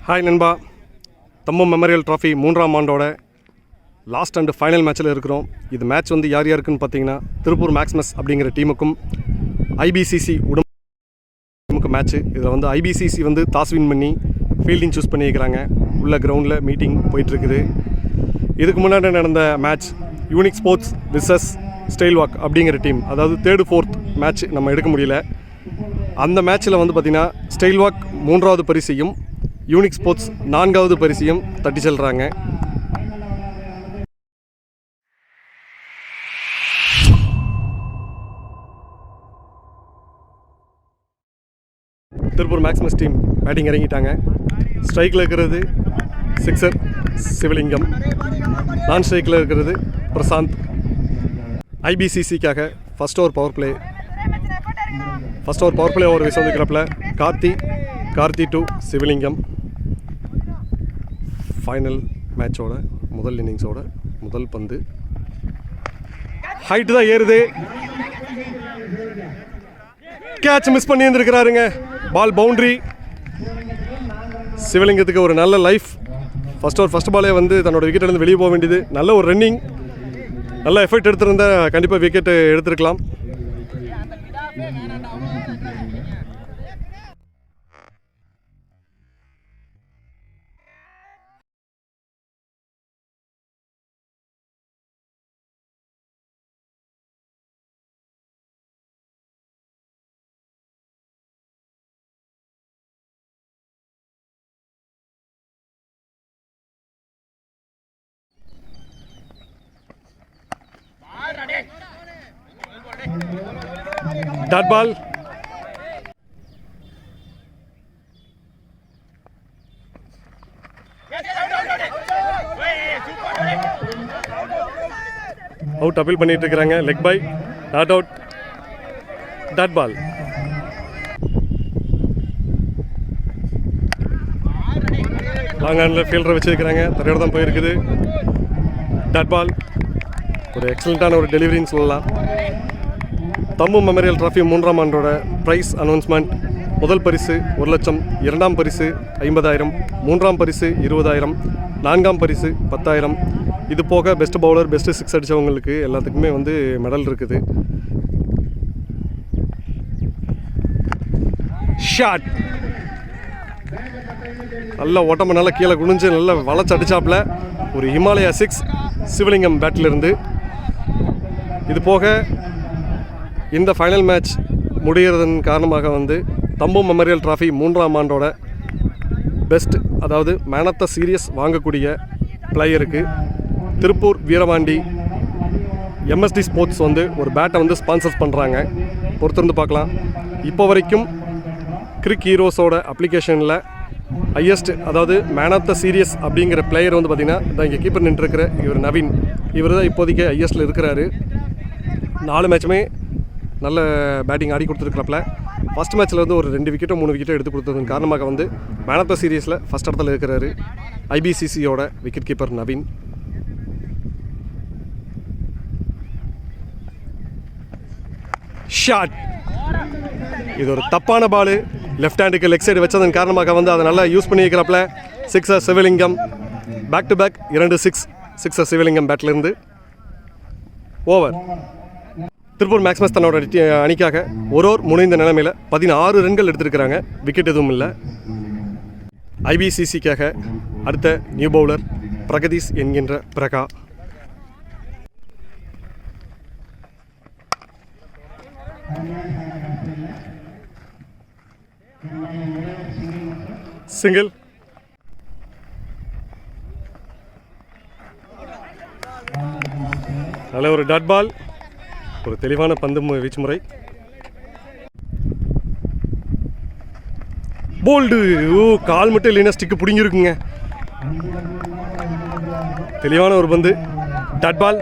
Hi நண்பா, தம்பம் memorial trophy 3ஆம் ஆண்டோட லாஸ்ட் அண்ட் ஃபைனல் மேட்ச்சில் இருக்கிறோம். இது மேட்ச் வந்து யார் யாருக்குன்னு பார்த்தீங்கன்னா திருப்பூர் மேக்ஸ்மஸ் அப்படிங்கிற டீமுக்கும் ஐபிசிசி உடம்புக்கு மேட்ச்சு. இதில் வந்து ஐபிசிசி வந்து டாஸ் வின் பண்ணி ஃபீல்டிங் சூஸ் பண்ணியிருக்கிறாங்க. உள்ள கிரவுண்டில் மீட்டிங் போயிட்டுருக்குது. இதுக்கு முன்னாடி நடந்த மேட்ச் யூனிக் ஸ்போர்ட்ஸ் விசஸ் ஸ்டைல் வாக் அப்படிங்கிற டீம், அதாவது 3rd 4th மேட்ச் நம்ம எடுக்க முடியல. அந்த மேட்ச்சில் வந்து பார்த்திங்கன்னா ஸ்டைல் வாக் 3வது பரிசையும் யூனிக் ஸ்போர்ட்ஸ் 4வது பரிசையும் தட்டி செல்கிறாங்க. திருப்பூர் மேக்ஸ்மஸ் டீம் பேட்டிங் இறங்கிட்டாங்க. ஸ்ட்ரைக்கில் இருக்கிறது சிக்ஸர் சிவலிங்கம், நான் ஸ்ட்ரைக்கில் இருக்கிறது பிரசாந்த். ஐபிசிசிக்காக first over power play over வீச வந்துக்கிறப்பல கார்த்தி டு சிவலிங்கம். ஃபைனல் மேட்சோட முதல் இன்னிங்ஸோட முதல் பந்து ஹைட்டு தான் ஏறுது. கேட்ச் மிஸ் பண்ணி இருந்திருக்கிறாருங்க. பால் பவுண்ட்ரி. சிவலிங்கத்துக்கு ஒரு நல்ல லைஃப். ஃபர்ஸ்ட் பாலே வந்து தன்னோட விக்கெட்லேருந்து வெளியே போக வேண்டியது. நல்ல ஒரு ரன்னிங், நல்ல எஃபெக்ட் எடுத்திருந்தா கண்டிப்பாக விக்கெட் எடுத்திருக்கலாம். Dot ball. அவுட் அப்பீல் பண்ணிட்டு இருக்கிறாங்க. Leg bye, not out, dot ball. Long handle ஃபீல்டரை வச்சிருக்கிறாங்க. தரையோட தான் போயிருக்குது. Dot ball. ஒரு எக்ஸலண்ட்டான ஒரு டெலிவரின்னு சொல்லலாம். தம்பம் மெமோரியல் ட்ராஃபி 3ஆம் ஆண்டோட ப்ரைஸ் அனௌன்ஸ்மெண்ட். முதல் பரிசு 1 லட்சம், 2ஆம் பரிசு 50,000, 3ஆம் பரிசு 20,000, 4ஆம் பரிசு 10,000. இது போக பெஸ்ட் பவுலர், பெஸ்ட் சிக்ஸ் அடித்தவங்களுக்கு எல்லாத்துக்குமே வந்து மெடல் இருக்குது. ஷாட். நல்ல ஓட்டமாக நல்லா கீழே குனிஞ்சு நல்லா வளைச்சு அடிச்சாப்புல ஒரு ஹிமாலயா 6 சிவலிங்கம் பேட்டிலிருந்து. இது போக இந்த ஃபைனல் மேட்ச் முடிகிறதன் காரணமாக வந்து தம்பம் மெமோரியல் ட்ராஃபி 3ஆம் ஆண்டோட பெஸ்ட், அதாவது மேன் ஆஃப் த சீரியஸ் வாங்கக்கூடிய பிளேயருக்கு திருப்பூர் வீரபாண்டி எம்எஸ்டி ஸ்போர்ட்ஸ் வந்து ஒரு பேட்டை வந்து ஸ்பான்சர்ஸ் பண்ணுறாங்க. பொறுத்திருந்து பார்க்கலாம். இப்போ வரைக்கும் கிரிக் ஹீரோஸோட அப்ளிகேஷனில் ஹையஸ்ட், அதாவது மேன் ஆஃப் த சீரியஸ் அப்படிங்கிற பிளேயர் வந்து பார்த்திங்கன்னா இதான் இங்கே கீப்பர் நின்றுருக்கிற இவர் நவீன். இவர் தான் இப்போதைக்கு ஹையஸ்ட்டில் இருக்கிறாரு. 4 மேட்சுமே நல்ல பேட்டிங் ஆடி கொடுத்துருக்கிறப்பல ஃபஸ்ட் மேட்ச்சில் வந்து ஒரு 2 விக்கெட்டோ 3 விக்கெட்டோ எடுத்து கொடுத்ததன் காரணமாக வந்து மேன் ஆஃப் த சீரியஸில் ஃபஸ்ட் இடத்துல இருக்கிறாரு ஐபிசிசியோட விக்கெட் கீப்பர் நவீன். ஷாட். இது ஒரு தப்பான பால். லெஃப்ட் ஹேண்டுக்கு லெக் சைடு வச்சதன் காரணமாக வந்து அதை நல்லா யூஸ் பண்ணியிருக்கிறப்பல sixer Sivalingam. Back to back 2 sixer Sivalingam பேட்டிலிருந்து. ஓவர். திருப்பூர் மேக்ஸ்மஸ் தன்னோட அணிக்காக ஒரு முனைந்த நிலைமையில் 16 ரன்கள் எடுத்திருக்கிறாங்க. விக்கெட் எதுவும் இல்லை. ஐபிசிசிக்காக அடுத்த நியூ பவுலர் பிரகதீஷ் என்கின்ற பிரகா. சிங்கிள். நல்ல ஒரு டாட் பால். ஒரு தெளிவான பந்து வீச்சு முறை. போல்டு. கால் மட்டும் இல்லைன்னா ஸ்டிக்கு பிடிங்கிருக்குங்க. தெளிவான ஒரு பந்து. Dot ball.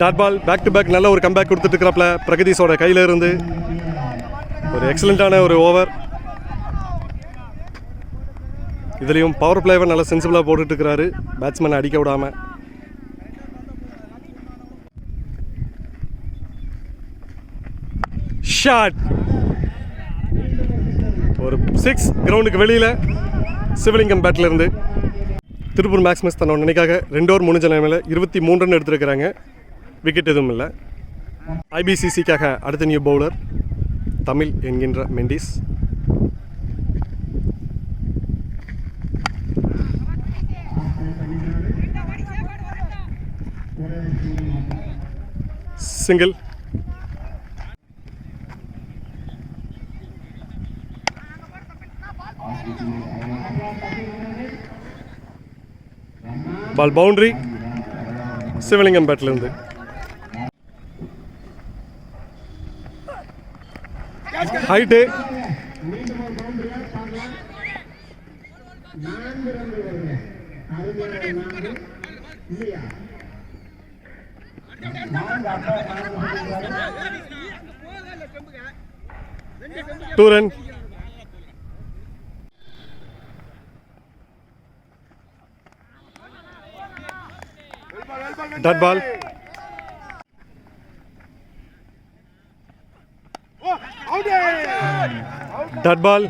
Dot ball. Back to back நல்ல ஒரு கம்பேக் கொடுத்துட்டு இருக்கிறப்பல பிரகதீஷோட கையில் இருந்து ஒரு எக்ஸலண்ட்டான ஒரு ஓவர். இதுலேயும் பவர் பிளேவை நல்லா சென்சிபிளாக போட்டுட்ருக்கிறாரு, பேட்ஸ்மேனை அடிக்க விடாமல். ஷாட். ஒரு 6 கிரவுண்டுக்கு வெளியில் சிவலிங்கம் பேட்டில் இருந்து. திருப்பூர் மேக்ஸிமஸ் தன்னோட நினைக்காக 2 ஓவர் முடிஞ்ச நிலைமையில் 23 ரன் எடுத்துருக்கிறாங்க. விக்கெட் எதுவும் இல்லை. ஐபிசிசிக்காக அடுத்த நியூ பவுலர் தமிழ் என்கின்ற Mendis. Single. Ball boundary Sivalingam பேட்டிலிருந்து. Height two run. Dot ball. Dot ball.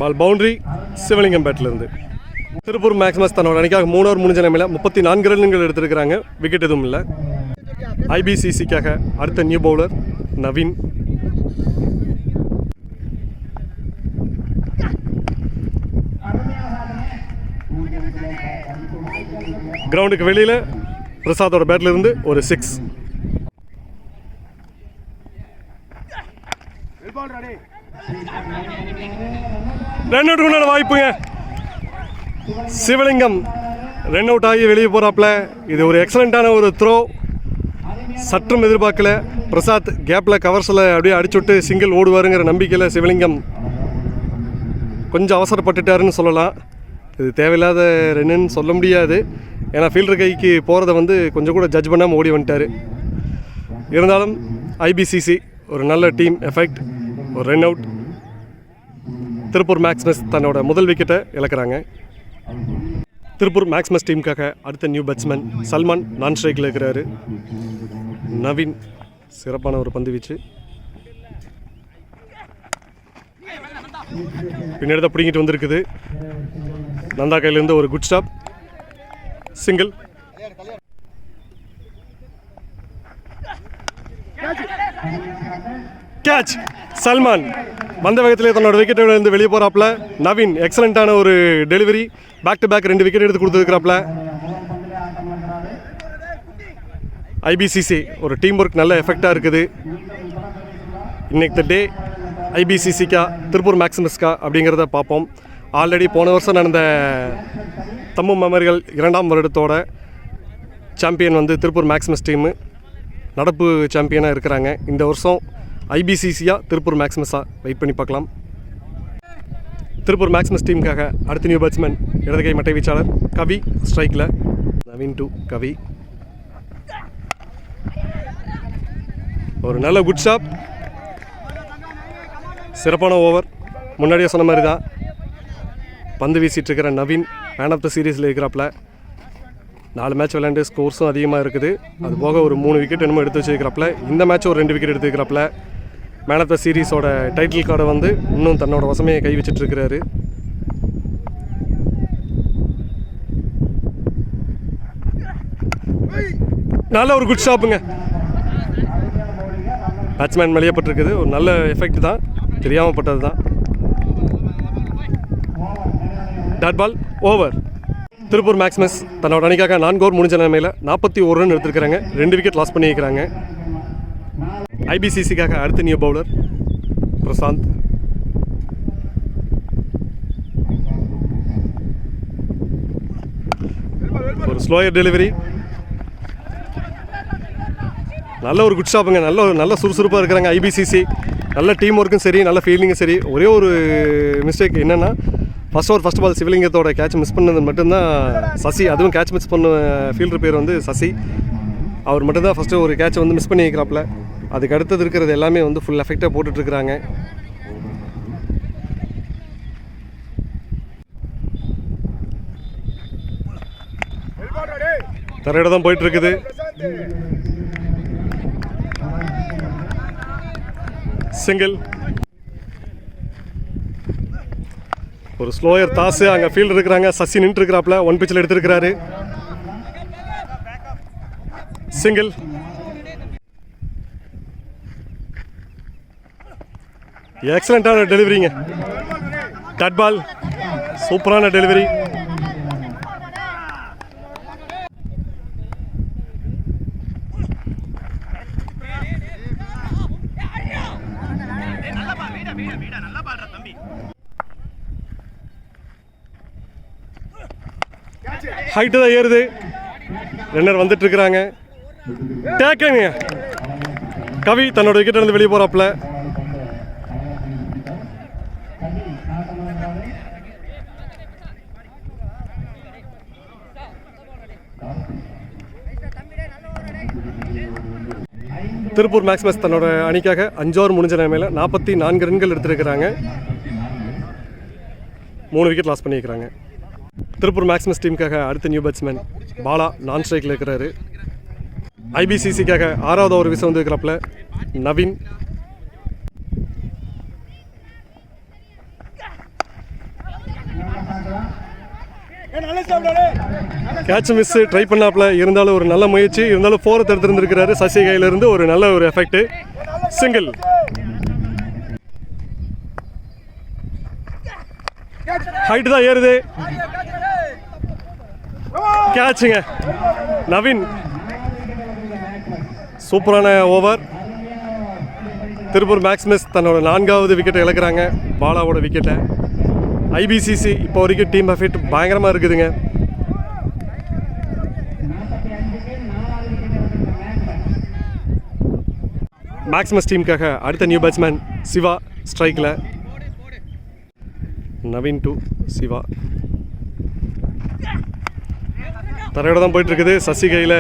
Ball boundary Sivalingam பேட்டிலிருந்து. திருப்பூர் மேக்ஸிமஸ் தன்னோட அணிக்காக 3 ஓவர் முடிஞ்ச நிலைமையில் 34 ரன்கள் எடுத்திருக்கிறாங்க. விக்கெட் எதுவும் இல்லை. ஐபிசிசிக்காக அடுத்த நியூ பவுலர் நவீன். கிரவுண்டுக்கு வெளியில் பிரசாத்தோட பேட்டில் இருந்து ஒரு 6. ரன் அவுட் கொண்டாட வாய்ப்புங்க. சிவலிங்கம் ரன் அவுட் ஆகி வெளியே போகிறாப்புல. இது ஒரு எக்ஸலண்ட்டான ஒரு த்ரோ. சற்றும் எதிர்பார்க்கல. பிரசாத் கேப்பில் கவர்ஸில் அப்படியே அடிச்சுட்டு சிங்கிள் ஓடுவாருங்கிற நம்பிக்கையில் சிவலிங்கம் கொஞ்சம் அவசரப்பட்டுட்டாருன்னு சொல்லலாம். இது தேவையில்லாத ரன்னுன்னு சொல்ல முடியாது. ஏன்னா ஃபீல்டர் கைக்கு போகிறத வந்து கொஞ்சம் கூட ஜட்ஜ் பண்ணாமல் ஓடி வந்துட்டார். இருந்தாலும் ஐபிசிசி ஒரு நல்ல டீம் எஃபெக்ட். ஒரு ரன் அவுட். திருப்பூர் மேக்ஸிமஸ் தன்னோட முதல் விக்கெட்டை இழக்கிறாங்க. திருப்பூர் மேக்ஸிமஸ் டீமுக்காக அடுத்த நியூ பேட்ஸ்மேன் சல்மான் நான் ஸ்ட்ரைக்கில் இருக்கிறாரு. நவீன் சிறப்பான ஒரு பந்து வீச்சு. பின்னாடி தான் பிடிங்கிட்டு வந்திருக்குது. நந்தா கையிலேருந்து ஒரு good stop. Single. Catch. Salman வந்த வேகத்திலே தன்னோட விக்கெட்டில் இருந்து வெளியே போகிறாப்புல. நவீன் எக்ஸலண்ட்டான ஒரு delivery. Back to back 2 wicket எடுத்து கொடுத்துருக்கிறாப்புல. ஐபிசிசி ஒரு டீம் ஒர்க் நல்ல எஃபெக்டாக இருக்குது. இன்னைக்கு த டே ஐபிசிசிக்கா திருப்பூர் மேக்ஸிமஸ்கா அப்படிங்கிறத பார்ப்போம். ஆல்ரெடி போன வருஷம் நடந்த தம்மு மெமரிகள் 2ஆம் வருடத்தோட சாம்பியன் வந்து திருப்பூர் மேக்ஸிமஸ் டீமு நடப்பு சாம்பியனாக இருக்கிறாங்க. இந்த வருஷம் ஐபிசிசியா திருப்பூர் மேக்ஸிமஸா வெயிட் பண்ணி பார்க்கலாம். திருப்பூர் மேக்ஸிமஸ் டீமுக்காக அடுத்த நியூ பேட்ஸ்மேன் இடதுகை மட்டை வீச்சாளர் கவி ஸ்ட்ரைக்கில். நவீன் டு கவி. ஒரு நல்ல குட் ஷாட். சிறப்பான ஓவர். முன்னாடியே சொன்ன மாதிரி தான் பந்து வீசிட்டு இருக்கிற நவீன் மேன் ஆஃப் த சீரீஸில் இருக்கிறாப்புல. 4 மேட்ச் விளையாண்டு ஸ்கோர்ஸும் அதிகமாக இருக்குது. அது போக ஒரு 3 விக்கெட் என்னமோ எடுத்து வச்சுருக்கிறாப்புல. இந்த மேட்ச் ஒரு 2 விக்கெட் எடுத்துக்கிறாப்புல. மேன் ஆஃப் த சீரீஸோட டைட்டில் கார்டை வந்து இன்னும் தன்னோட வசமையை கை வச்சிட்ருக்கிறாரு. நல்ல ஒரு குட் ஷாப்புங்க. பேட்ஸ்மேன் வெளியப்பட்டிருக்குது. ஒரு நல்ல எஃபெக்ட் தான். தெரியாமல் பட்டது தான். Dot ball. Over. Tiruppur Maximus தன்னோட அணிக்காக 4 ஓவர் முடிஞ்ச நிலைமையில் 41 ரன் எடுத்துருக்கிறாங்க. 2 விக்கெட் லாஸ் பண்ணியிருக்கிறாங்க. ஐபிசிசிக்காக அடுத்த நியூ பவுலர் பிரசாந்த். ஒரு ஸ்லோயர் டெலிவரி. நல்ல ஒரு குட் ஷாப்புங்க. நல்ல சுறுசுறுப்பாக இருக்கிறாங்க ஐபிசிசி. நல்ல டீம் ஒர்க்கும் சரி, நல்ல ஃபீல்டிங்கும் சரி. ஒரே ஒரு மிஸ்டேக் என்னென்னா ஃபர்ஸ்ட் பால் சிவலிங்கத்தோட கேட்ச் மிஸ் பண்ணது மட்டும்தான் சசி. அதுவும் கேட்ச் மிஸ் பண்ண ஃபீல்டர் பேர் வந்து சசி. அவர் மட்டும்தான் ஃபஸ்ட்டு ஒரு கேட்சை வந்து மிஸ் பண்ணி வைக்கிறாப்புல. அதுக்கு அடுத்தது இருக்கிறது எல்லாமே வந்து ஃபுல் எஃபெக்டாக போட்டுட்ருக்குறாங்க. தரையிட தான் போயிட்டு இருக்குது. சிங்கிள். ஒரு ஸ்லோயர் தாஸ் அங்கே ஃபீல்டு இருக்கிறாங்க. சசி நின்று இருக்கிறாப்புல 1 பிச்சில் எடுத்திருக்கிறாரு. சிங்கிள். எக்ஸலண்டான டெலிவரிங்க. டட் பால். சூப்பரான டெலிவரி. ஹைட்டு தான் ஏறுது. ரன்னர் வந்துட்டு இருக்கிறாங்க. டேக்கனுங்க. கவி தன்னோட விக்கெட் இருந்து வெளியே போறாப்புல. திருப்பூர் மேக்ஸ்மஸ் தன்னோட அணிக்காக 5 ஓவர் முடிஞ்ச நிலைமையில் 44 ரன்கள் எடுத்திருக்கிறாங்க. 3 விக்கெட் லாஸ் பண்ணியிருக்கிறாங்க. திருப்பூர் மேக்ஸ்மஸ் டீமுக்காக அடுத்த நியூ பேட்ஸ்மேன் பாலா நான் ஸ்ட்ரைக்கில் இருக்கிறாரு. ஐபிசிசிக்காக 6வது ஓவர் வீச வந்து இருக்கிறாப்புல நவீன். கேட்ச் மிஸ் ட்ரை பண்ணாப்புல, இருந்தாலும் ஒரு நல்ல முயற்சி. இருந்தாலும் 4th எடுத்திருந்திருக்கிறாரு. சசி கையிலிருந்து ஒரு நல்ல ஒரு எஃபெக்ட். சிங்கிள். ஹைட்டு தான் ஏறுது. கேட்சுங்க. நவீன் சூப்பரான ஓவர். திருப்பூர் மேக்ஸ்மஸ் தன்னோட 4வது விக்கெட்டை இழக்கிறாங்க. பாலாவோட விக்கெட்டை. ஐபிசிசி இப்போ வரைக்கும் டீம் எஃபெக்ட் பயங்கரமாக இருக்குதுங்க. மேக்ஸ்மஸ் டீமுக்காக அடுத்த நியூ பேட்ஸ்மேன் சிவா ஸ்ட்ரைக்கில். நவீன் டு சிவா. தரையோட தான் போயிட்டு இருக்குது. சசி கையில்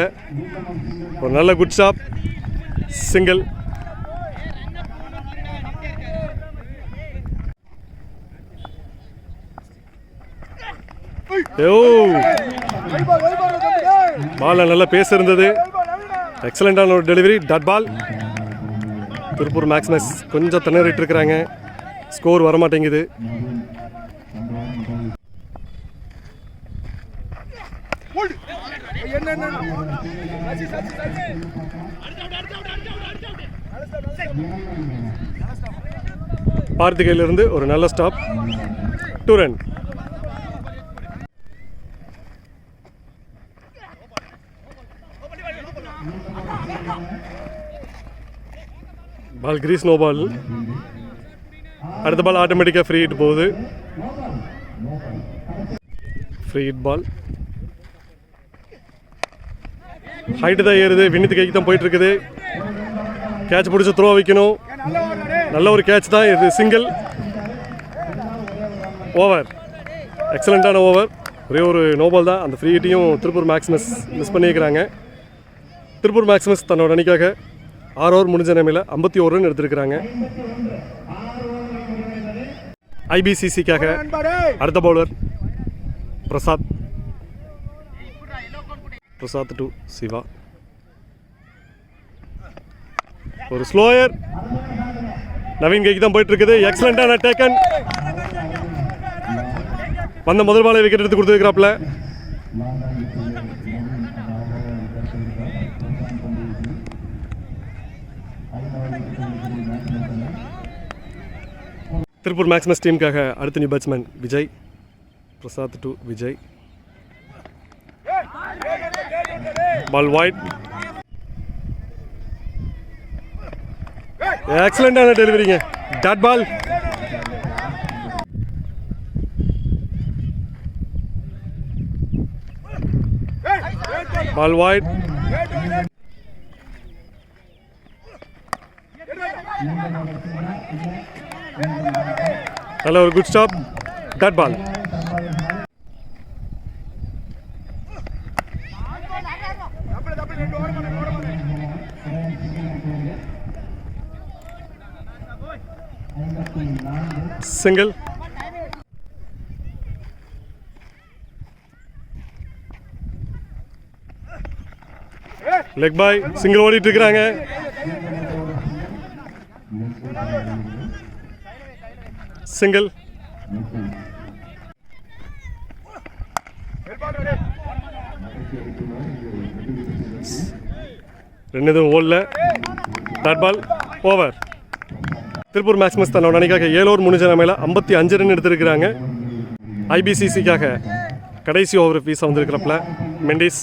ஒரு நல்ல குட் ஷாட். சிங்கிள். பால் நல்ல பேச இருந்தது. எக்ஸலண்டான ஒரு டெலிவரி. டட் பால். திருப்பூர் மேக்ஸ்மஸ் கொஞ்சம் திணறிட்டு இருக்கிறாங்க. ஸ்கோர் வரமாட்டேங்குது. பார்த்திகையிலிருந்து ஒரு நல்ல stop. 2 run. Ball crease. No ball. அடுத்த பால் ஆட்டோமேட்டிக்காக ஃப்ரீ ஹிட் போகுது. Free hit ball. ஹைட்டு தான் ஏறுது. வினித் கைக்கு தான் போயிட்டு இருக்குது. கேட்ச் பிடிச்சி த்ரோ வைக்கணும். நல்ல ஒரு கேட்ச் தான் இது. சிங்கிள். ஓவர். எக்ஸலண்ட்டான ஓவர். ஒரே ஒரு நோபால் தான். அந்த ஃப்ரீ ஹிட்டையும் திருப்பூர் மேக்ஸ்மஸ் மிஸ் பண்ணியிருக்கிறாங்க. திருப்பூர் மேக்ஸ்மஸ் தன்னோட அணிக்காக 6 ஓவர் முடிஞ்ச நிலைமையில் 51 ரன் எடுத்திருக்கிறாங்க. ஐபிசிசிக்காக அடுத்த பவுலர் பிரசாத். பிரசாத் டு சிவா. ஒரு ஸ்லோயர். நவீன் கைக்கு தான் போயிட்டு இருக்குது. எக்ஸலண்டான டேக்கன். வந்த முதல் பாலை விக்கெட் எடுத்து கொடுத்துருக்கிறாப்புல. திருப்பூர் மேக்ஸ்மஸ் டீமுக்காக அடுத்த new batsman Vijay. Prasad to Vijay. Ball wide. எக்ஸலண்டான டெலிவரிங்க. Dot ball. Ball wide. நல்ல ஒரு good stop. Dot ball. Single. Leg bye single ஓடிட்டு இருக்கிறாங்க. சிங்கிள். ரெண்டு எதுவும் ஓடல. Dot ball over. Tiruppur Maximus தன்னோட அணிக்காக 7 ஓவர் முடிஞ்ச நிலைமையில் 55 ரன் எடுத்திருக்கிறாங்க. ஐபிசிசிக்காக கடைசி ஓவர் பீஸாக வந்திருக்கிறப்பல மெண்டிஸ்.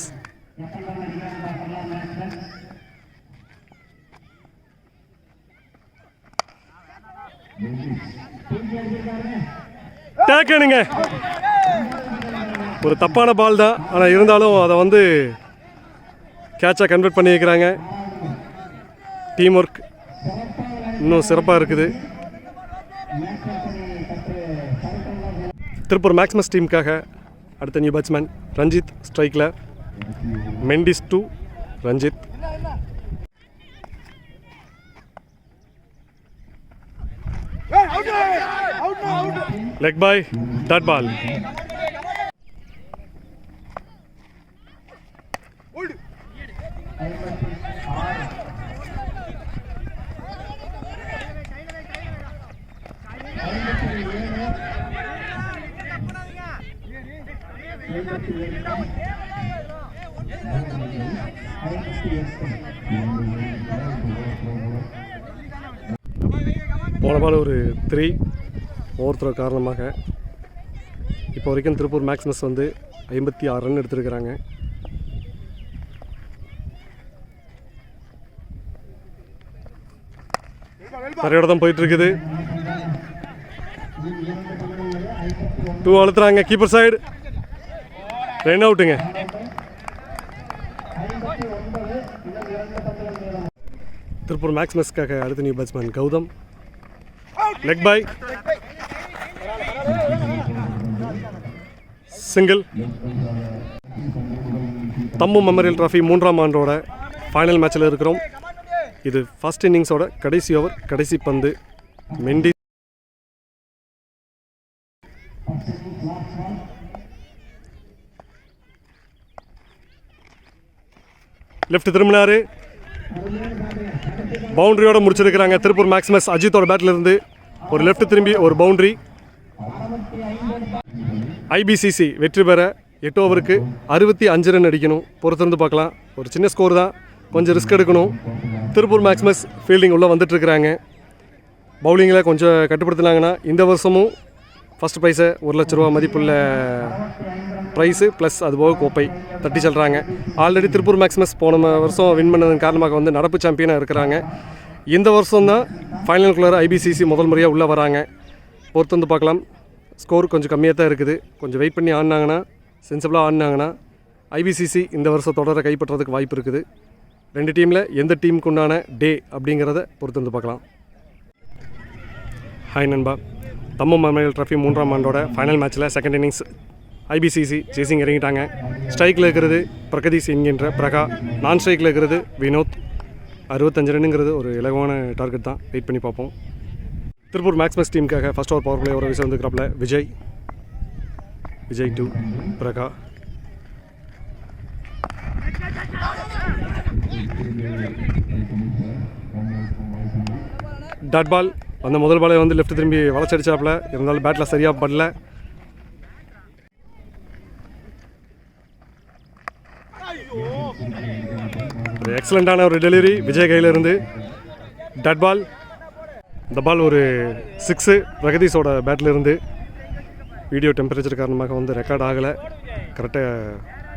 டேக்கனுங்க. ஒரு தப்பான பால் தான், ஆனால் இருந்தாலும் அதை வந்து கேட்சாக கன்வெர்ட் பண்ணி வைக்கிறாங்க. டீம் ஒர்க் இன்னும் சிறப்பாக இருக்குது. திருப்பூர் மேக்ஸிமஸ் டீமுக்காக அடுத்த நியூ பேட்ஸ்மேன் ரஞ்சித் ஸ்ட்ரைக்கில். Mendis to Ranjith. Leg bye dot ball. போன பால் ஒரு 3 ஓவர் த்ரோ காரணமாக இப்போ வரைக்கும் திருப்பூர் மேக்ஸிமஸ் வந்து 56 ரன் எடுத்திருக்கிறாங்க. தரையோட தான் போயிட்டு இருக்குது. 2 அழுத்துறாங்க. கீப்பர் சைடு ரன் அவுட்டுங்க. திருப்பூர் மேக்ஸிமஸ்க்காக அடுத்த new batsman Gautham. Leg bye single. Thammu memorial trophy 3ஆம் ஆண்டோட ஃபைனல் மேட்சில் இருக்கிறோம். இது ஃபர்ஸ்ட் இன்னிங்ஸோட கடைசி ஓவர், கடைசி பந்து. மெண்டி லெஃப்ட் திரும்பினாரு. பவுண்டரியோட முடிச்சிருக்கிறாங்க திருப்பூர் மேக்ஸிமஸ். அஜித்தோட பேட்டில் இருந்து ஒரு லெஃப்ட் திரும்பி ஒரு பவுண்டரி. ஐபிசிசி வெற்றி பெற 8 ஓவருக்கு 65 ரன் அடிக்கணும். பொறுத்திருந்து பார்க்கலாம். ஒரு சின்ன ஸ்கோர் தான், கொஞ்சம் ரிஸ்க் எடுக்கணும். திருப்பூர் மேக்ஸிமஸ் ஃபீல்டிங் உள்ளே வந்துட்டுருக்குறாங்க. பவுலிங்கில் கொஞ்சம் கட்டுப்படுத்தினாங்கன்னா இந்த வருஷமும் ஃபஸ்ட் ப்ரைஸை 1 லட்ச ரூபா மதிப்புள்ள ப்ரைஸு ப்ளஸ் அதுபோக கோப்பை தட்டி செல்கிறாங்க. ஆல்ரெடி திருப்பூர் மேக்ஸிமஸ் போன வருஷம் வின் பண்ணதன் காரணமாக வந்து நடப்பு சாம்பியனாக இருக்கிறாங்க. இந்த வருஷம் தான் ஃபைனலுக்குள்ளார ஐபிசிசி முதல் முறையாக உள்ளே வராங்க. பொறுத்து வந்து பார்க்கலாம். ஸ்கோர் கொஞ்சம் கம்மியாக தான் இருக்குது. கொஞ்சம் வெயிட் பண்ணி ஆடினாங்கன்னா, சென்சிபிளாக ஆடினாங்கன்னா ஐபிசிசி இந்த வருஷம் தொடர கைப்பற்றுறதுக்கு வாய்ப்பு இருக்குது. 2 டீமில் எந்த டீமுக்கு உண்டான டே அப்படிங்கிறத பொறுத்து வந்து பார்க்கலாம். ஹாய் நண்பா. தம்மு மெமோரியல் டிராஃபி 3ஆம் ஆண்டோட ஃபைனல் மேட்ச்சில் செகண்ட் இன்னிங்ஸ் ஐபிசிசி சேசிங் இறங்கிட்டாங்க. ஸ்ட்ரைக்கில் இருக்கிறது பிரகதீஷ் என்கின்ற பிரகா. நான் ஸ்ட்ரைக்கில் இருக்கிறது வினோத். 65 ரன்னுங்கிறது ஒரு இலகுவான டார்கெட் தான். வெயிட் பண்ணி பார்ப்போம். திருப்பூர் மேக்ஸிமஸ் டீமுக்காக ஃபர்ஸ்ட் ஓவர் பவர் பிளே ஒரு விஷயம் வந்துருக்கிறாப்புல விஜய் டு பிரகா. Dot ball. அந்த முதல் பாலை வந்து லெஃப்ட் திரும்பி வளைச்சடிச்சாப்புல, இருந்தாலும் பேட்டில் சரியாக படல. ஒரு எக்ஸலண்ட்டான ஒரு டெலிவரி விஜய் கையில் இருந்து. Dot ball. இந்த பால் ஒரு 6 பிரகதீஷோட பேட்டில் இருந்து. வீடியோ டெம்பரேச்சர் காரணமாக வந்து ரெக்கார்ட் ஆகலை. கரெக்டாக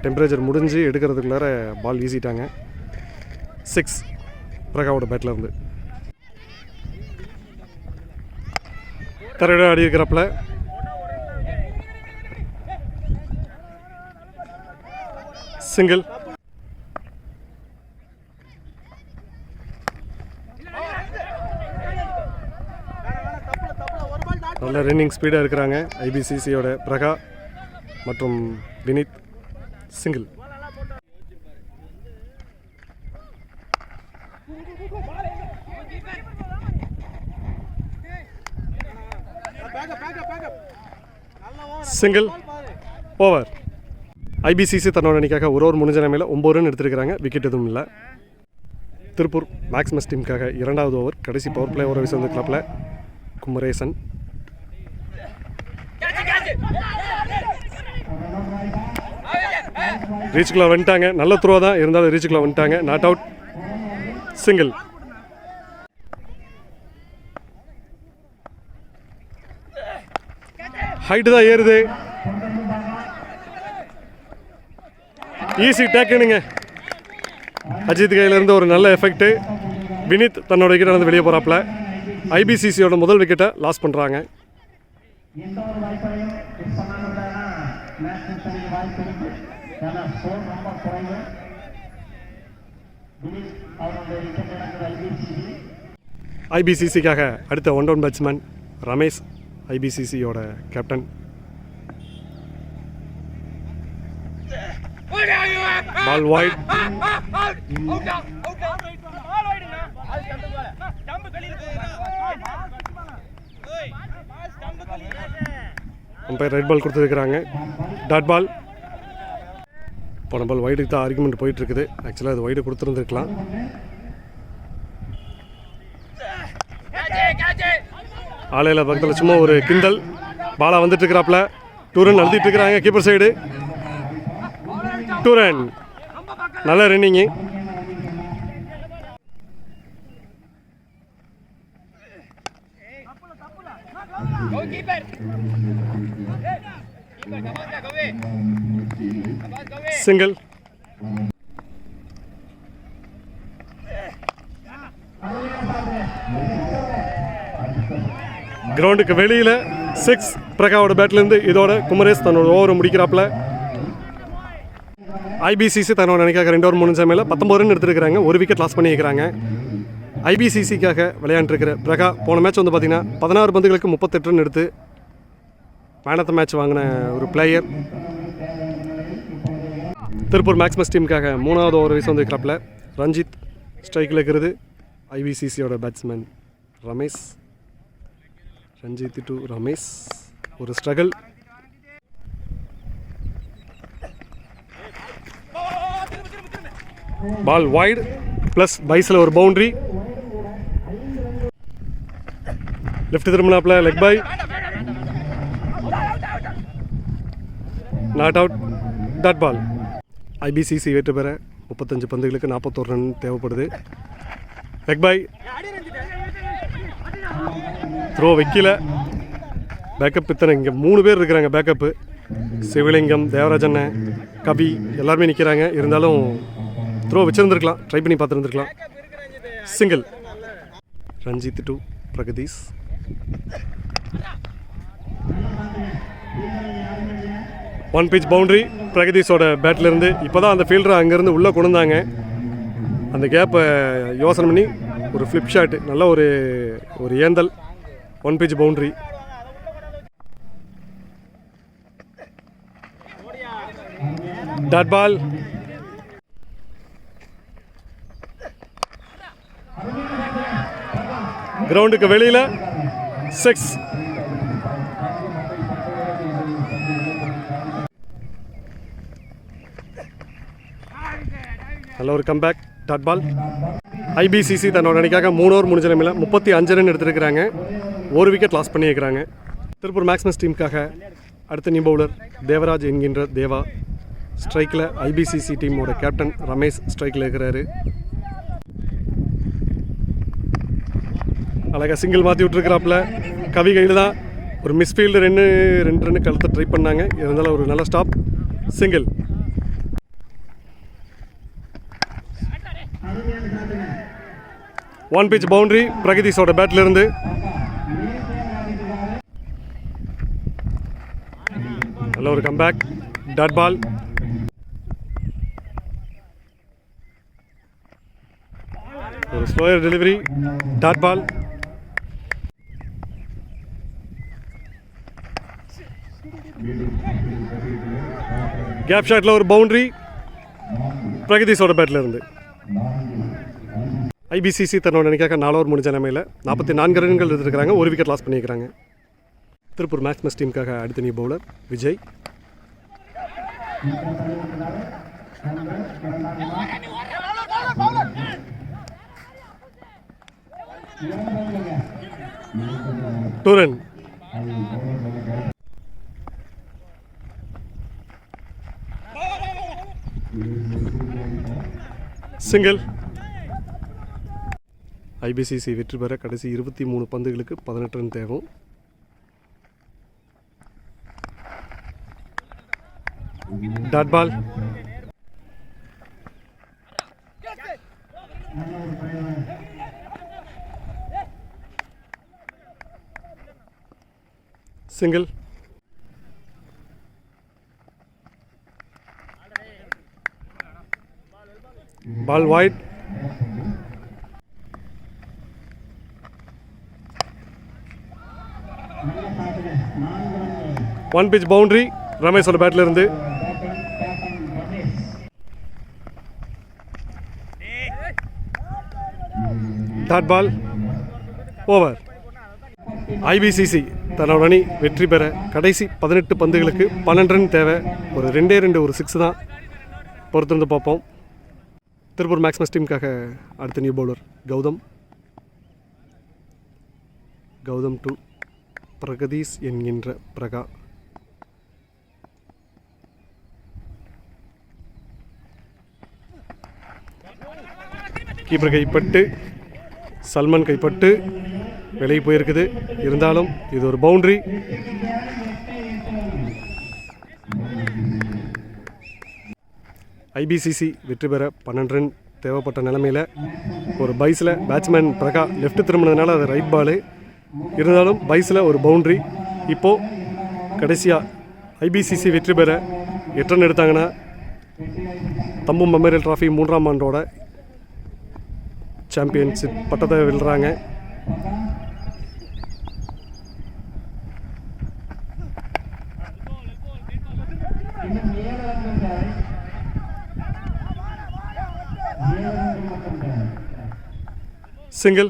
டெம்பரேச்சர் முடிஞ்சு எடுக்கிறதுக்குள்ளார பால் வீசிட்டாங்க. 6 பிரகாவோட பேட்டில் இருந்து. தரையோட ஆடி இருக்கிறப்பல சிங்கிள். நல்ல ரன்னிங் ஸ்பீடாக இருக்கிறாங்க ஐபிசிசியோட பிரகா மற்றும் Vineeth. Single. Single. Over. IPCC தன்னோட அணிக்காக ஒரு முடிஞ்ச நிலைமையில் 9 ரன் எடுத்திருக்கிறாங்க. விக்கெட் எதுவும் இல்லை. திருப்பூர் மேக்ஸ்மஸ் டீமுக்காக 2வது ஓவர் கடைசி பவர் பிளே ஓவர் வீச கிளப்பில் குமரேசன். ரீச்சுக்குள்ள வந்துட்டாங்க. நல்ல த்ரோ தான் இருந்தாலும் ரீச்சுக்குள்ள வந்துட்டாங்க. Not out. சிங்கிள். ஹைட்டு தான் ஏறுது. ஈஸி டேக்குனுங்க. அஜித் கையிலேருந்து ஒரு நல்ல எஃபெக்ட்டு. வினித் தன்னோட விக்கெட் நடந்து வெளியே போகிறாப்புல. ஐபிசிசியோட முதல் விக்கெட்டை லாஸ் பண்ணுறாங்க. ஐபிசிசிக்காக அடுத்த ஒன் டவுன் பேட்ஸ்மேன் ரமேஷ், ஐபிசிசியோட captain. Ball wide. Umpire red ball கொடுத்துருக்குறாங்க. Dot ball. போன பால் வைடுக்கு தான் ஆர்குமெண்ட் போயிட்டு இருக்குது. ஆக்சுவலாக அது வைடு கொடுத்துருந்துருக்கலாம். ஆலையில் பக்கத்தில் சும்மா ஒரு கிண்டல். பாலா வந்துட்டு இருக்கிறாப்புல. 2 ரன் அழுத்திட்டு இருக்கிறாங்க கீப்பர் சைடு. 2 ரன். நல்ல ரன்னிங்கு. சிங்கிள். கிரவுண்டுக்கு வெளியில் 6 பிரகாவோட பேட்லேருந்து. இதோட குமரேஷ் தன்னோட ஓவரை முடிக்கிறாப்புல. ஐபிசிசி தன்னோட அணிக்காக 2 ஓவர் முடிஞ்ச மேலே 19 ரன் எடுத்துருக்கிறாங்க. ஒரு விக்கெட் லாஸ் பண்ணியிருக்கிறாங்க. ஐபிசிசிக்காக விளையாண்டுருக்கிற பிரகா போன மேட்ச் வந்து பார்த்திங்கன்னா 16 பந்துகளுக்கு 38 ரன் எடுத்து மேன் ஆஃப் த மேட்ச் வாங்கின ஒரு பிளேயர். திருப்பூர் மேக்ஸ்மஸ் டீமுக்காக 3வது ஓவர் வீச வந்துருக்கிறாப்புல ரஞ்சித். ஸ்ட்ரைக்கில் இருக்கிறது ஐபிசிசியோட பேட்ஸ்மேன் ரமேஷ். ரஞ்சித் டு ரமேஷ். ஒரு ஸ்ட்ரகிள். பால் வைடு ப்ளஸ் பைஸில் ஒரு பவுண்ட்ரி. லெஃப்ட் திரும்பினாப்புல leg bye. Not out. Dot ball. IPCC வெற்றி பெற 35 பந்துகளுக்கு 41 ரன் தேவைப்படுது. Leg bye. த்ரோ வைக்கல. பேக்கப் இத்தனை இங்கே 3 பேர் இருக்கிறாங்க பேக்கப்பு. சிவலிங்கம், தேவராஜன், கவி எல்லாருமே நிற்கிறாங்க. இருந்தாலும் த்ரோ வச்சுருந்துருக்கலாம். ட்ரை பண்ணி பார்த்துருந்துருக்கலாம். Single. Ranjith to Pragatheesh. One pitch boundary பிரகதீஷோட பேட்லேருந்து. இப்போ தான் அந்த ஃபீல்டரை அங்கேருந்து உள்ளே கொண்டு வந்தாங்க. அந்த கேப்பை யோசனை பண்ணி ஒரு ஃப்ளிப் ஷாட். நல்ல ஒரு ஏந்தல். One pitch boundary. Dot ball. கிரவுண்டுக்கு வெளியில் 6. நல்ல ஒரு கம்பேக். Dot ball. ஐபிசிசி தன்னோட அணிக்காக 3 ஓவர் முடிஞ்ச நிலைமையில் 35 ரன் எடுத்துருக்கிறாங்க. ஒரு விக்கெட் லாஸ் பண்ணியிருக்கிறாங்க. திருப்பூர் மேக்ஸ்மஸ் டீமுக்காக அடுத்த நியூ பவுலர் தேவராஜ் என்கின்ற தேவா. ஸ்ட்ரைக்கில் ஐபிசிசி டீமோட கேப்டன் ரமேஷ் ஸ்ட்ரைக்கில் இருக்கிறாரு. அழகாக சிங்கிள் மாற்றி விட்டுருக்கிறாப்புல. கவி கையில் தான் ஒரு மிஸ்ஃபீல்டு 2 ரன்னு கழுத்த ட்ரை பண்ணாங்க. இருந்தாலும் ஒரு நல்ல stop. Single. One pitch boundary பிரகதீஷோட பேட்லேருந்து. நல்ல ஒரு கம்பேக். Dot ball. ஒரு slower delivery. Dot ball. Gap ஷாட்டில் ஒரு பவுண்ட்ரி பிரகதீஷோட பேட்டில் இருந்து. ஐபிசிசி தன்னோட அணிக்காக 4 ஓவர் முடிஞ்ச நிலைமையில் 44 ரன்கள் எடுத்துருக்கிறாங்க. ஒரு விக்கெட் லாஸ் பண்ணியிருக்கிறாங்க. திருப்பூர் மேக்ஸ்மஸ் டீமுக்காக அடுத்த new bowler Vijay. 2 run. Single. IPCC வெற்றி பெற கடைசி 23 பந்துகளுக்கு 18 ரன் தேவை. Dot ball. Single. Ball wide. One pitch boundary ரமேஷோட பேட்ல இருந்து. Dot ball. ஓவர். ஐபிசிசி தன்னோட அணி வெற்றி பெற கடைசி 18 பந்துகளுக்கு 12 ரன் தேவை. ஒரு 2 ஒரு 6 தான். பொறுத்திருந்து பார்ப்போம். திருப்பூர் மேக்ஸ்மஸ் டீமுக்காக அடுத்த new bowler Gautham to Pragadeesh என்கின்ற பிரகா. கீப்பர் கைப்பட்டு சல்மான் கைப்பட்டு வெளியே போயிருக்குது. இருந்தாலும் இது ஒரு பவுண்டரி. ஐபிசிசி வெற்றி பெற 12 ரன் தேவைப்பட்ட நிலைமையில் ஒரு பைஸில் பேட்ஸ்மேன் பிரகா லெஃப்ட் திரும்பினதுனால அது ரைட் பாலு. இருந்தாலும் பைஸில் ஒரு பவுண்ட்ரி. இப்போது கடைசியாக ஐபிசிசி வெற்றி பெற 8 ரன் எடுத்தாங்கன்னா தம்பு மெமோரியல் டிராஃபி 3ஆம் ஆண்டோட சாம்பியன்ஷிப் பட்டத்தை வெல்றாங்க. சிங்கிள்.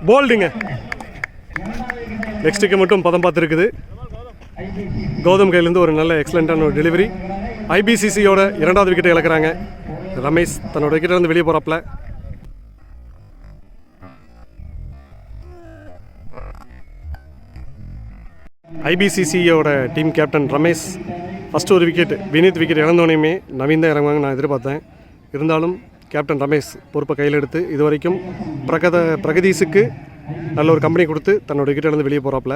போல்டிங்க. நெக்ஸ்ட்டுக்கு மட்டும் பதம் பார்த்துருக்குது. கௌதம் கையிலேருந்து ஒரு நல்ல எக்ஸலண்ட்டான ஒரு டெலிவரி. ஐபிசிசியோட 2வது விக்கெட்டை இழக்கிறாங்க. ரமேஷ் தன்னோட விக்கெட்டில் இருந்து வெளியே போகிறாப்புல. ஐபிசிசியோட டீம் கேப்டன் ரமேஷ் ஃபஸ்ட்டு ஒரு விக்கெட் வினீத் விக்கெட் இழந்தோனையுமே நவீன் தான் இறங்குவாங்க நான் எதிர்பார்த்தேன். இருந்தாலும் கேப்டன் ரமேஷ் பொறுப்பை கையில் எடுத்து இது வரைக்கும் பிரகதீஷுக்கு நல்ல ஒரு கம்பெனி கொடுத்து தன்னோட விக்கெட்டிலேருந்து வெளியே போகிறாப்புல.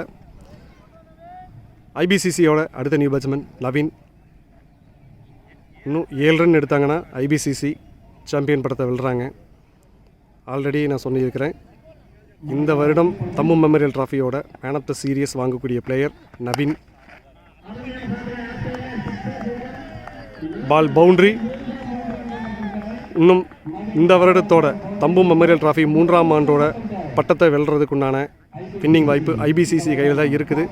ஐபிசிசியோட அடுத்த நியூ பேட்ஸ்மேன் நவீன். இன்னும் 7 ரன் எடுத்தாங்கன்னா ஐபிசிசி சாம்பியன் படத்தை வெல்றாங்க. ஆல்ரெடி நான் சொல்லியிருக்கிறேன், இந்த வருடம் தம்பு மெமோரியல் டிராஃபியோட மேன் ஆஃப் த சீரியஸ் வாங்கக்கூடிய பிளேயர் நவீன். Ball boundary. இன்னும் இந்த வருடத்தோட தம்பு மெமோரியல் டிராஃபி 3ஆம் ஆண்டோட பட்டத்தை வெல்றதுக்குண்டான வின்னிங் வாய்ப்பு ஐபிசிசி கையில் தான் இருக்குது.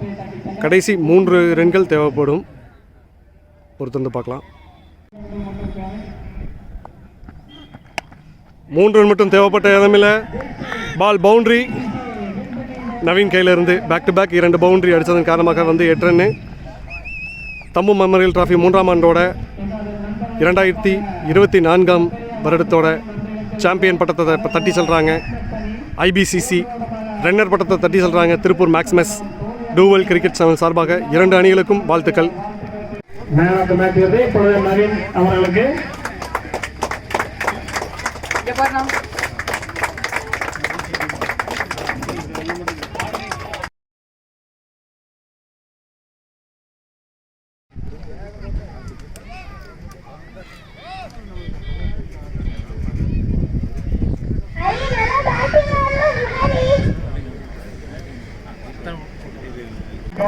கடைசி 3 ரன்கள் தேவைப்படும். பொறுத்திருந்து பார்க்கலாம். 3 ரன் மட்டும் தேவைப்பட்ட இடமில்ல. பால் பவுண்ட்ரி. நவீன் கையிலிருந்து பேக் டு பேக் 2 பவுண்ட்ரி அடித்ததன் காரணமாக 8 ரன்னு. தம்பு மெமோரியல் டிராஃபி 3ஆம் ஆண்டோட 2024ஆம் வருடத்தோட சாம்பியன் பட்டத்தை தட்டி செல்கிறாங்க ஐபிசிசி. ரன்னர் பட்டத்தை தட்டி செல்கிறாங்க திருப்பூர் மேக்ஸ்மஸ் டூவல் கிரிக்கெட் சேனல் சார்பாக 2 அணிகளுக்கும் வாழ்த்துக்கள். நவீன் அவர்களுக்கு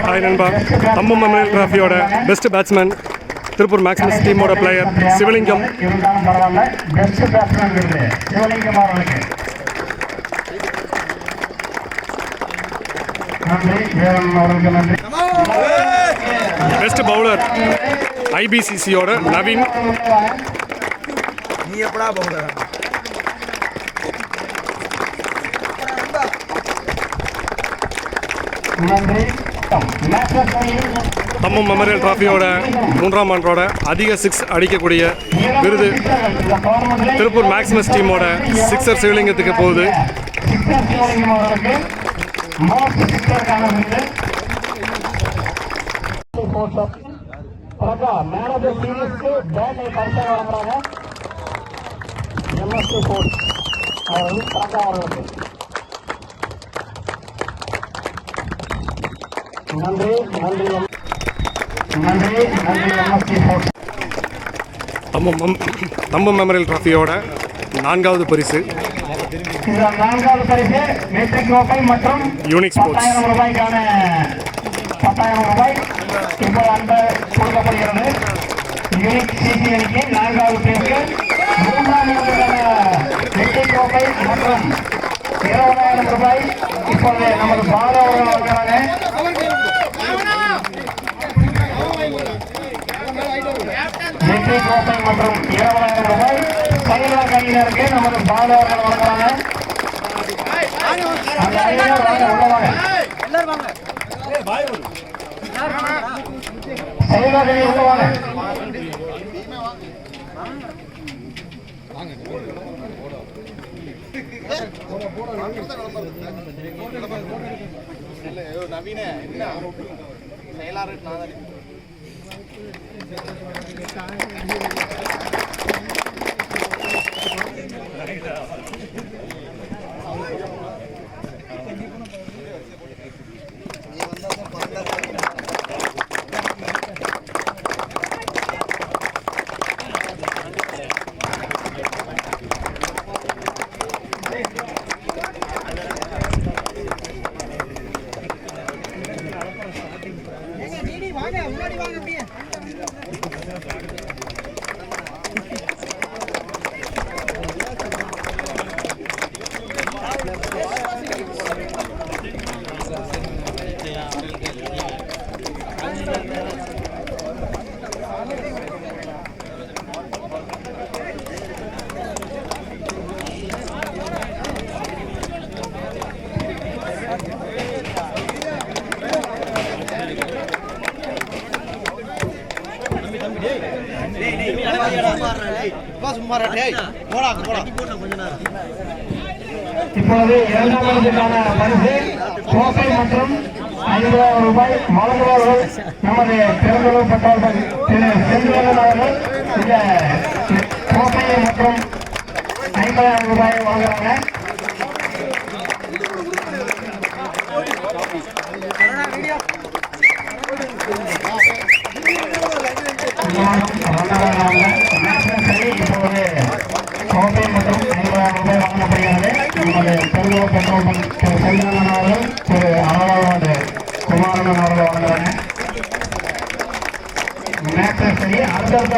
ஹாய் நண்பா. தம்பு மெமோரியல் டிராஃபியோட பெஸ்ட் பேட்ஸ்மேன் திருப்பூர் மேக்ஸ்மஸ் டீமோட பிளேயர் சிவலிங்கம். பெஸ்ட் பவுலர் ஐபிசிசியோட நவீன். நீ எப்படா பவுலர்? நன்றி. தம்மம் மெமோரியல் டிராஃபியோட 3ஆம் ஆண்டோட அதிக 6 அடிக்கக்கூடிய விருது திருப்பூர் மேக்ஸிமஸ் டீமோட சிக்ஸர் சிவலிங்கத்துக்கு போகுது. தம்பம் மெமோரியல் டிராஃபியோட 4வது பரிசு மற்றும் யூனிக் ஸ்போர்ட்ஸ். 10,000 ரூபாய்க்கான 10,000 ரூபாய் இப்போ அந்த கொடுக்கப்படுகிறது. யூனிக் சிசி அணிக்கு 4வது பேருக்கு 3ஆம் இடத்திற்கான வெற்றி கோப்பை மற்றும் 20,000 ரூபாய் இப்போது நமது பாலா அவர்கள் வழங்குறாங்க. வெற்றி கோப்பை மற்றும் 20,000 ரூபாய் செயலாளர் அணியினருக்கு நமது பாலா அவர்கள் வழங்குறாங்க. அந்த அணியினர் வாங்க, உள்ள வாங்க. செயலாளர் அணி உள்ள வாங்க. நவீன செயலாளர் இப்போது 2ஆம் இடத்திற்கான பரிசு கோப்பை மற்றும் 50,000 ரூபாய் வழங்குவார்கள். நமது பெருந்தளவு பெற்றோர்கள் திரு செந்திலன் அவர்கள் இந்த கோப்பையை மற்றும் 50,000 ரூபாயை வழங்குறாங்க. இப்போது கோப்பை மற்றும் 50,000 ரூபாய் வழங்கப்படுகிறது. நமது பெருந்தளவு பெற்றோர்கள் திரு செந்திலன் அவர்கள் திரு ஆளாவது குமாரன் அவர்கள் வழங்குறாங்க. சரி, அடுத்தடுத்த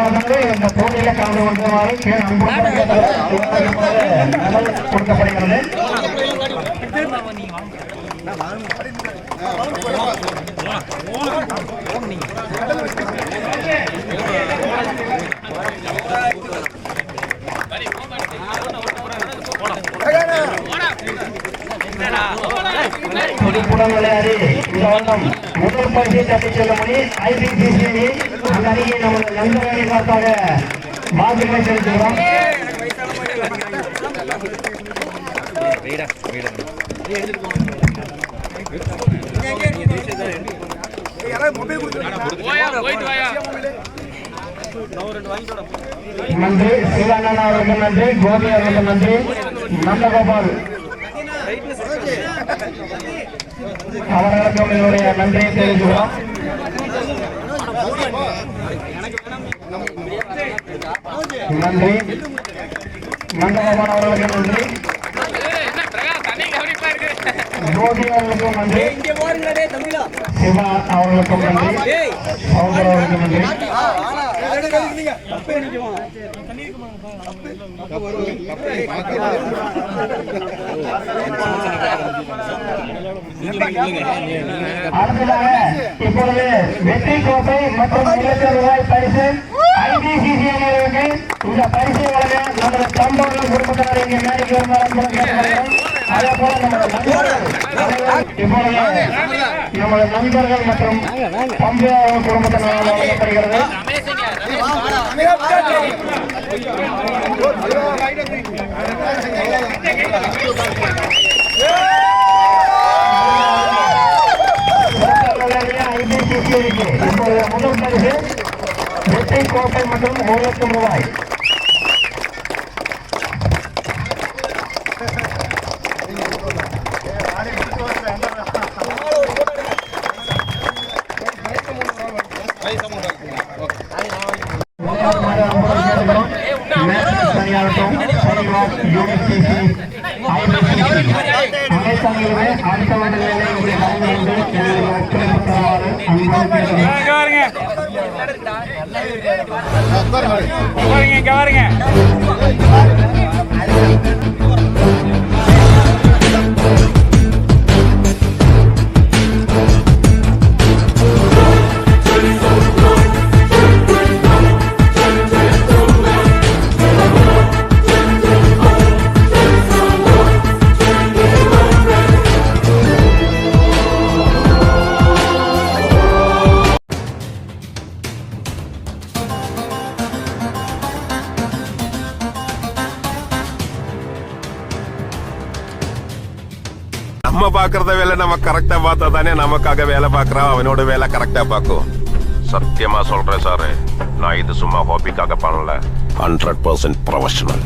இந்த போட்டியில கலந்து கொள்ளுமாறு கொடுக்கப்படுகிறது. புதுப்புடம் விளையாடி இந்த வருடம் முதல் பரிசை தட்டிச் செல்ல முடி ஐபிசிசி அந்த அணியை நமது நண்பர்களை பார்த்தாக வாழ்த்துக்களை தெரிவிக்கிறோம். நன்றி சிவானந்தா அவர்கள், நன்றி கோபி அவர்கள், நன்றி நந்தகோபால் அவர்களுக்கும் என்னுடைய நன்றியை தெரிவிக்கிறோம். நன்றி நந்தகோபால் அவர்களுக்கு நன்றி, கோபி அவர்களுக்கும் நன்றி, சிவா அவர்களுக்கும் நன்றி, சௌதர் அவர்களுக்கும் நன்றி. அடுத்ததாக இப்பொழுது வெற்றி கோப்பை மற்றும் 2,000 ரூபாய் பரிசு ஐபிசிசி அணியினருக்கு இந்த பரிசை வழங்க நமது தம்பவர்கள் குடும்பத்தினர் இங்கே மேடைக்கு வருமாறு அதே போல நமது நண்பர்கள் மற்றும் பம்பு குடும்பத்தினர் வழங்கப்படுகிறது. இப்பொழுது முதல் பரிசு வெற்றி கோப்பை மற்றும் 1 லட்சம் ரூபாய். அடுத்த வண்டிகளிலே இப்படி கலந்து நம்ம பாக்குறத வேலை நம்ம கரெக்டா பார்த்தா தானே நமக்காக வேலை பார்க்கறான், அவனோட வேலை கரெக்டா பார்க்கும். சத்தியமா சொல்றேன் சார், நான் இது சும்மா ஹாபிக்காக பண்ணல, 100% ப்ரொஃபஷனல்.